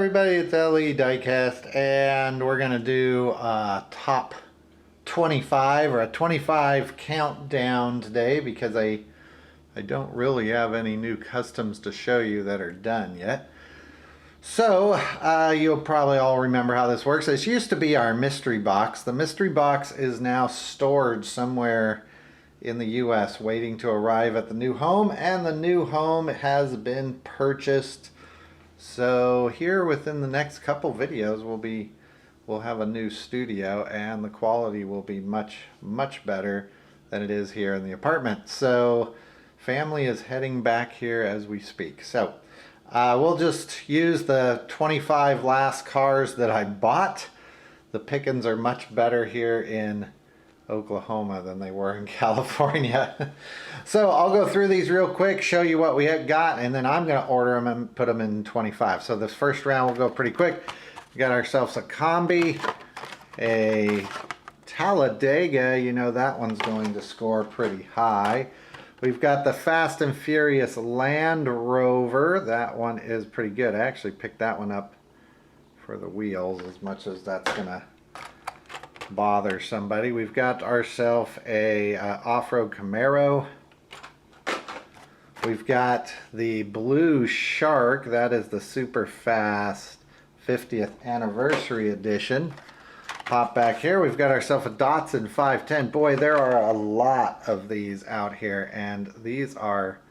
everybody, it's LE Diecast, and we're going to do a top 25 or a 25 countdown today because I don't really have any new customs to show you that are done yet. So you'll probably all remember how this works. This used to be our mystery box. The mystery box is now stored somewhere in the US waiting to arrive at the new home, and the new home has been purchased. So here within the next couple videos we'll have a new studio, and the quality will be much better than it is here in the apartment. So family is heading back here as we speak. So we'll just use the 25 last cars that I bought. The pickings are much better here in Oklahoma than they were in California. So I'll go through these real quick, show you what we have got, and then I'm going to order them and put them in 25. So this first round will go pretty quick. We got ourselves a Combi, a Talladega, you know that one's going to score pretty high. We've got the Fast and Furious Land Rover. That one is pretty good. I actually picked that one up for the wheels, as much as that's going to bother somebody. We've got ourselves a off-road Camaro. We've got the Blue Shark. That is the super fast 50th anniversary edition. Pop back here. We've got ourselves a Datsun 510. Boy, there are a lot of these out here, and these are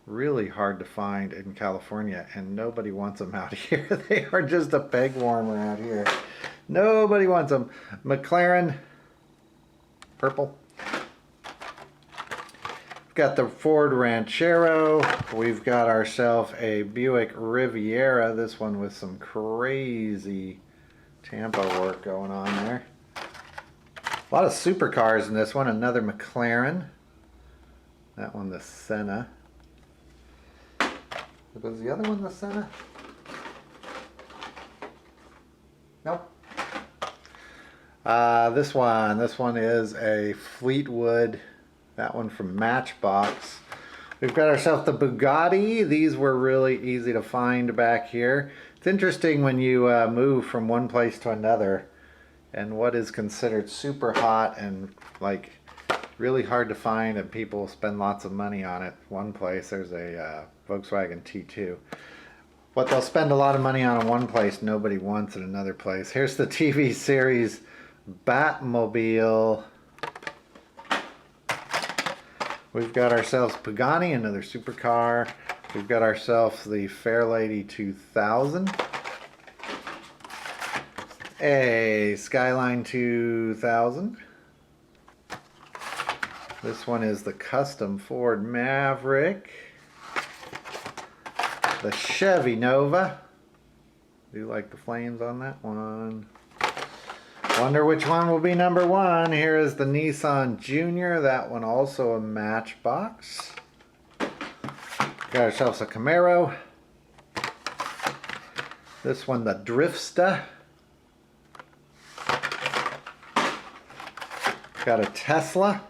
really hard to find in California, and nobody wants them out here. They are just a peg warmer out here. Nobody wants them. McLaren, purple. We've got the Ford Ranchero. We've got ourselves a Buick Riviera. This one with some crazy Tampa work going on there. A lot of supercars in this one. Another McLaren. That one the Senna. Was the other one the Senna? Nope. This one is a Fleetwood, that one from Matchbox. We've got ourselves the Bugatti. These were really easy to find back here. It's interesting when you move from one place to another, and what is considered super hot and like really hard to find, and people spend lots of money on it. One place, there's a Volkswagen T2. What they'll spend a lot of money on in one place, nobody wants in another place. Here's the TV series Batmobile. We've got ourselves Pagani, another supercar. We've got ourselves the Fairlady 2000. A Skyline 2000. This one is the custom Ford Maverick. The Chevy Nova. Do like the flames on that one. Wonder which one will be number one. Here is the Nissan Junior. That one also a Matchbox. Got ourselves a Camaro. This one the Driftsta. Got a Tesla.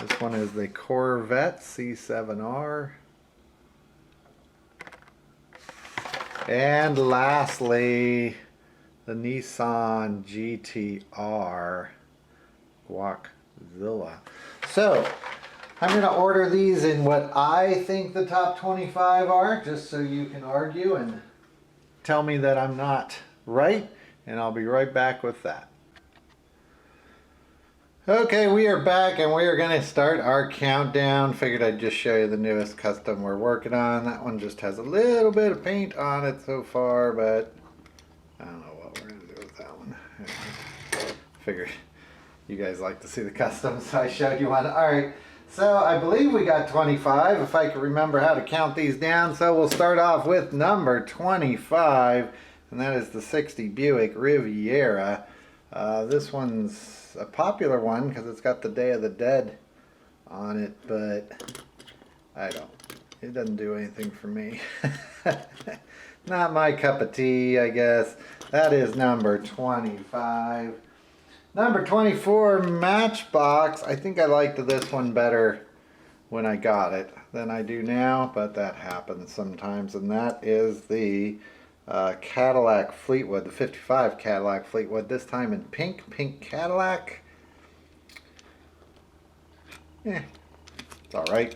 This one is the Corvette C7R. And lastly, the Nissan GTR Guaczilla. So, I'm going to order these in what I think the top 25 are, just so you can argue and tell me that I'm not right, and I'll be right back with that. Okay, we are back, and we are going to start our countdown. Figured I'd just show you the newest custom we're working on. That one just has a little bit of paint on it so far, but I don't know what we're going to do with that one. Figured you guys like to see the customs, so I showed you one. Alright, so I believe we got 25, if I can remember how to count these down. So we'll start off with number 25, and that is the 60 Buick Riviera. This one's a popular one because it's got the Day of the Dead on it, but it doesn't do anything for me. Not my cup of tea, I guess. That is number 25. Number 24, Matchbox. I think I liked this one better when I got it than I do now, but that happens sometimes. And that is the Cadillac Fleetwood, the 55 Cadillac Fleetwood, this time in pink Cadillac. Yeah, it's all right.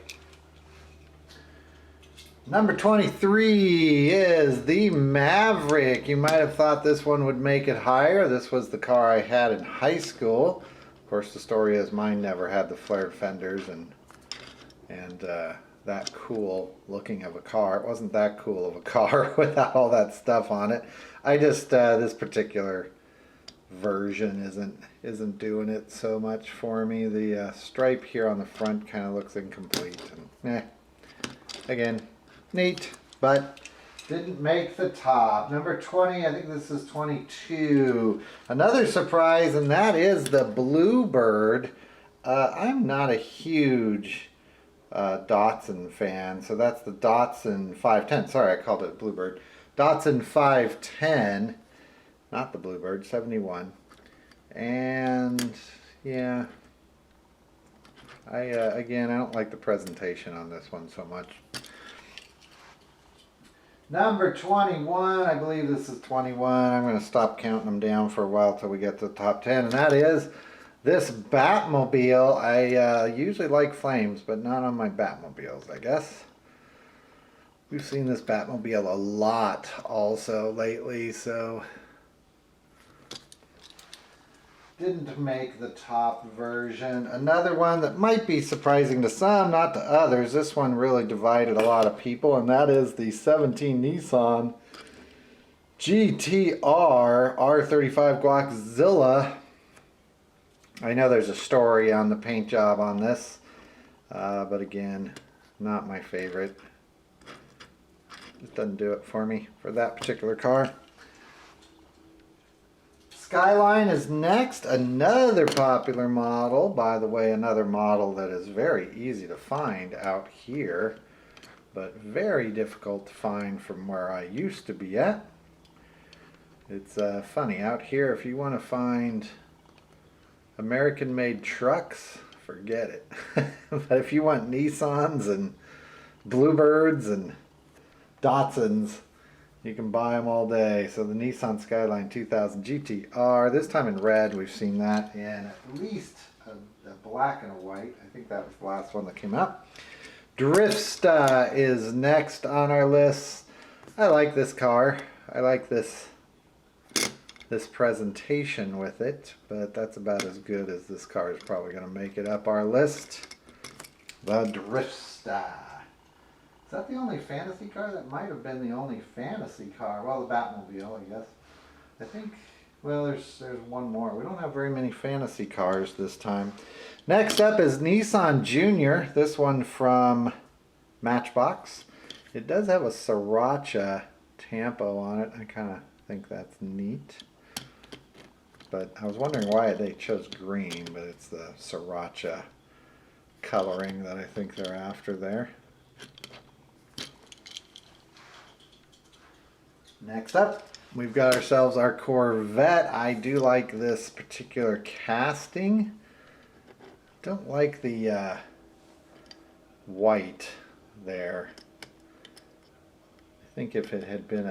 Number 23 is the Maverick. You might have thought this one would make it higher. This was the car I had in high school. Of course, the story is mine never had the flared fenders and that cool looking of a car. It wasn't that cool of a car without all that stuff on it. I just this particular version isn't doing it so much for me. The stripe here on the front kind of looks incomplete. And, again, neat, but didn't make the top. Number 20, I think this is 22. Another surprise, and that is the Bluebird. I'm not a huge Datsun fan, so that's the Datsun 510. Sorry, I called it Bluebird. Datsun 510, not the Bluebird, 71. And yeah, again, I don't like the presentation on this one so much. Number 21, I believe this is 21. I'm going to stop counting them down for a while till we get to the top 10, and that is this Batmobile. I usually like flames, but not on my Batmobiles, I guess. We've seen this Batmobile a lot also lately, so didn't make the top version. Another one that might be surprising to some, not to others. This one really divided a lot of people, and that is the 17 Nissan GTR R35 Guaczilla. I know there's a story on the paint job on this, but again, not my favorite. It doesn't do it for me for that particular car. Skyline is next, another popular model. By the way, another model that is very easy to find out here, but very difficult to find from where I used to be at. It's funny, out here if you want to find American-made trucks, forget it. But if you want Nissans and Bluebirds and Datsuns, you can buy them all day. So the Nissan Skyline 2000 GTR, this time in red. We've seen that in at least a black and a white. I think that was the last one that came out. Driftsta is next on our list. I like this car. I like this presentation with it, but that's about as good as this car is probably going to make it up our list. The Driftsta. Is that the only fantasy car? That might have been the only fantasy car. Well, the Batmobile, I guess. I think, well, there's one more. We don't have very many fantasy cars this time. Next up is Nissan Junior. This one from Matchbox. It does have a Sriracha Tampo on it. I kind of think that's neat. But I was wondering why they chose green, but it's the Sriracha coloring that I think they're after there. Next up, we've got ourselves our Corvette. I do like this particular casting. Don't like the white there. I think if it had been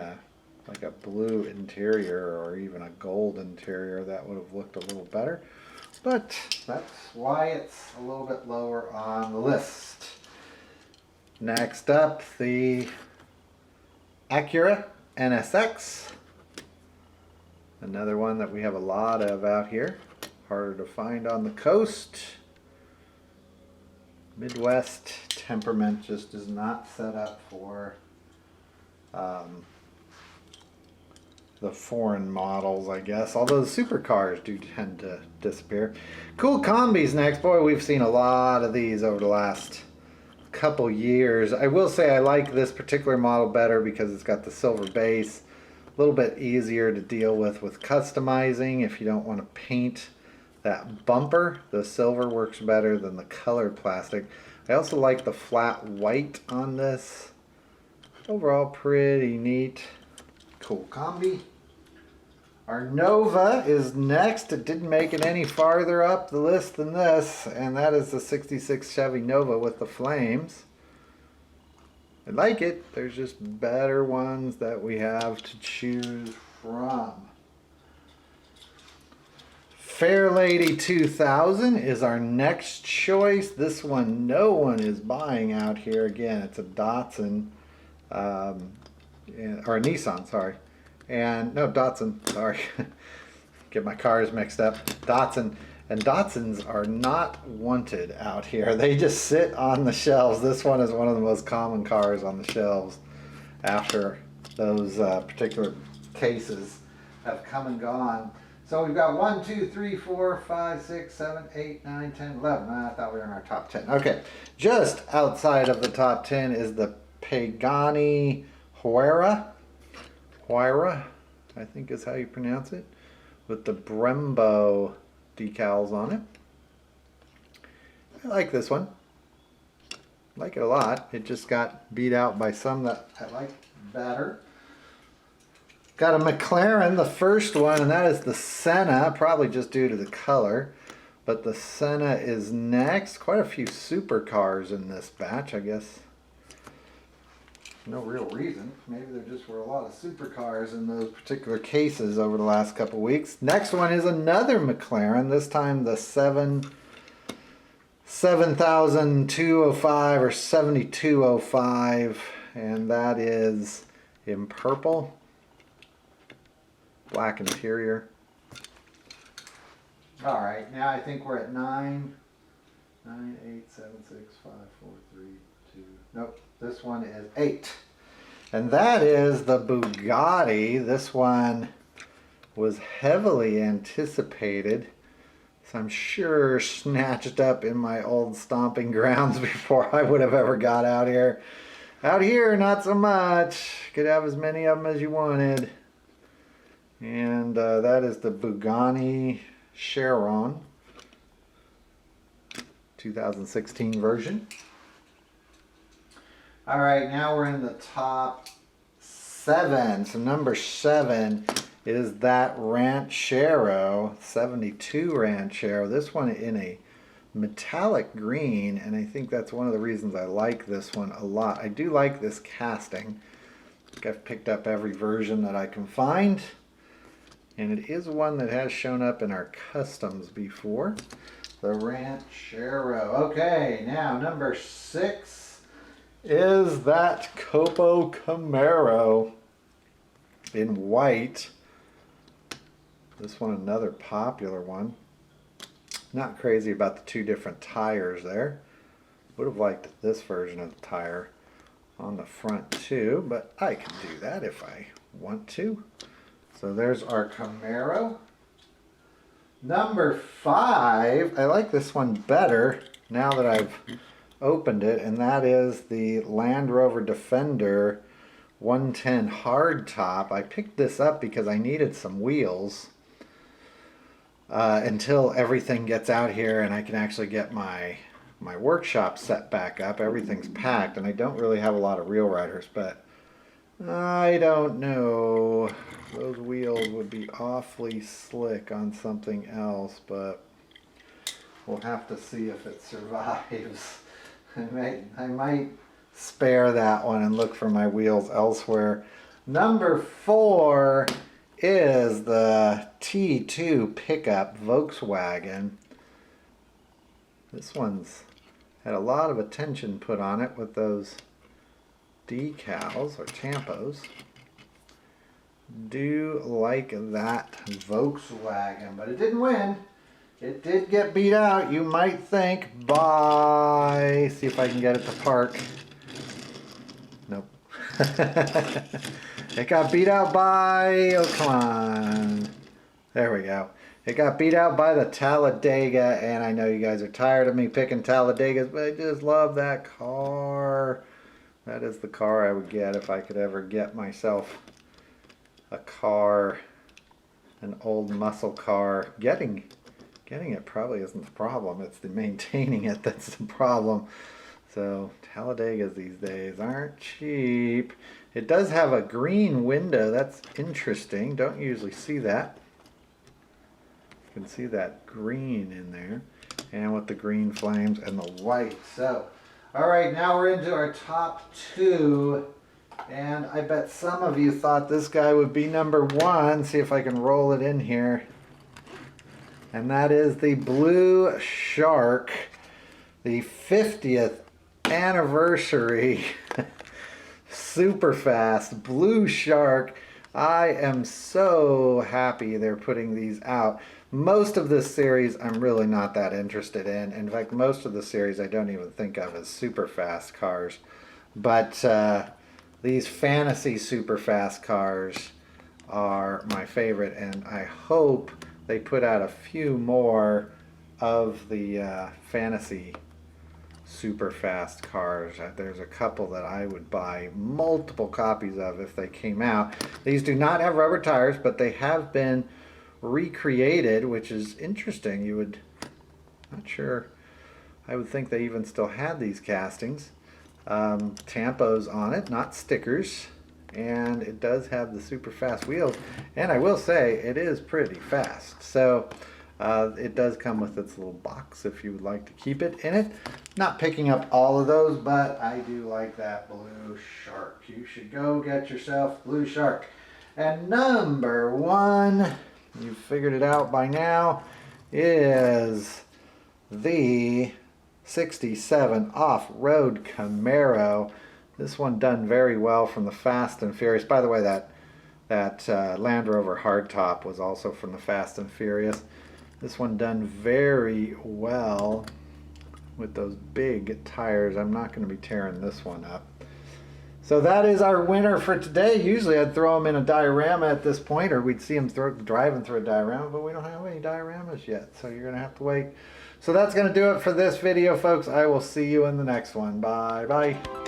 like a blue interior or even a gold interior, that would have looked a little better. But that's why it's a little bit lower on the list. Next up, the Acura NSX. Another one that we have a lot of out here. Harder to find on the coast. Midwest temperament just is not set up for the foreign models, I guess. Although the supercars do tend to disappear. Cool Combis next. Boy, we've seen a lot of these over the last couple years. I will say I like this particular model better because it's got the silver base. A little bit easier to deal with customizing if you don't want to paint that bumper. The silver works better than the colored plastic. I also like the flat white on this. Overall pretty neat. Cool Combi. Our Nova is next. It didn't make it any farther up the list than this, and that is the 66 Chevy Nova with the flames. I like it. There's just better ones that we have to choose from. Fairlady 2000 is our next choice. This one no one is buying out here. Again, it's a Datsun, or a Nissan, sorry. And no, Datsun, sorry. Get my cars mixed up. Datsun. And Datsuns are not wanted out here. They just sit on the shelves. This one is one of the most common cars on the shelves after those particular cases have come and gone. So we've got 1, 2, 3, 4, 5, 6, 7, 8, 9, 10, 11. I thought we were in our top 10. Okay, just outside of the top 10 is the Pagani Huayra, I think is how you pronounce it, with the Brembo decals on it. I like this one. I like it a lot. It just got beat out by some that I like better. Got a McLaren, the first one, and that is the Senna, probably just due to the color. But the Senna is next. Quite a few supercars in this batch, I guess. No real reason. Maybe there just were a lot of supercars in those particular cases over the last couple weeks. Next one is another McLaren, this time the 7205 or 7205, and that is in purple. Black interior. All right, now I think we're at 9, 8, 7, 6, 5, 4, 3, 2. Nope, this one is 8. And that is the Bugatti. This one was heavily anticipated. So I'm sure snatched up in my old stomping grounds before I would have ever got out here. Out here, not so much. Could have as many of them as you wanted. And that is the Bugatti Chiron 2016 version. All right, now we're in the top 7. So number 7 is that Ranchero 72 Ranchero. This one in a metallic green, and I think that's one of the reasons I like this one a lot. I do like this casting. I think I've picked up every version that I can find. And it is one that has shown up in our customs before. The Ranchero. Okay, now number 6 is that Copo Camaro in white. This one another popular one. Not crazy about the 2 different tires there. Would have liked this version of the tire on the front too, but I can do that if I want to. So there's our Camaro. Number 5, I like this one better now that I've opened it, and that is the Land Rover Defender 110 hardtop. I picked this up because I needed some wheels until everything gets out here and I can actually get my workshop set back up. Everything's packed, and I don't really have a lot of Real Riders, but I don't know. Those wheels would be awfully slick on something else, but we'll have to see if it survives. I might spare that one and look for my wheels elsewhere. Number 4 is the T2 pickup Volkswagen. This one's had a lot of attention put on it with those decals or tampos. Do like that Volkswagen, but it didn't win. It did get beat out, you might think, by... See if I can get it to park. Nope. It got beat out by... Oh, come on. There we go. It got beat out by the Talladega, and I know you guys are tired of me picking Talladegas, but I just love that car. That is the car I would get if I could ever get myself a car, an old muscle car. Getting it probably isn't the problem. It's the maintaining it that's the problem. So Talladegas these days aren't cheap. It does have a green window. That's interesting. Don't usually see that. You can see that green in there. And with the green flames and the white. So, all right, now we're into our top 2. And I bet some of you thought this guy would be number 1. See if I can roll it in here. And that is the Blue Shark. The 50th anniversary super fast Blue Shark. I am so happy they're putting these out. Most of this series I'm really not that interested in. In fact, most of the series I don't even think of as super fast cars. But these fantasy super fast cars are my favorite, and I hope they put out a few more of the fantasy super fast cars. There's a couple that I would buy multiple copies of if they came out. These do not have rubber tires, but they have been recreated, which is interesting. You would, not sure, I would think they even still had these castings. Tampos on it, not stickers, and it does have the super fast wheels, and I will say it is pretty fast. So it does come with its little box if you would like to keep it in it. Not picking up all of those, but I do like that Blue Shark. You should go get yourself Blue Shark. And number 1, you've figured it out by now, is the 67 Off-Road Camaro. This one done very well from the Fast and Furious. By the way, that Land Rover hardtop was also from the Fast and Furious. This one done very well with those big tires. I'm not going to be tearing this one up. So that is our winner for today. Usually I'd throw them in a diorama at this point, or we'd see them driving through a diorama, but we don't have any dioramas yet, so you're going to have to wait. So that's going to do it for this video, folks. I will see you in the next one. Bye-bye.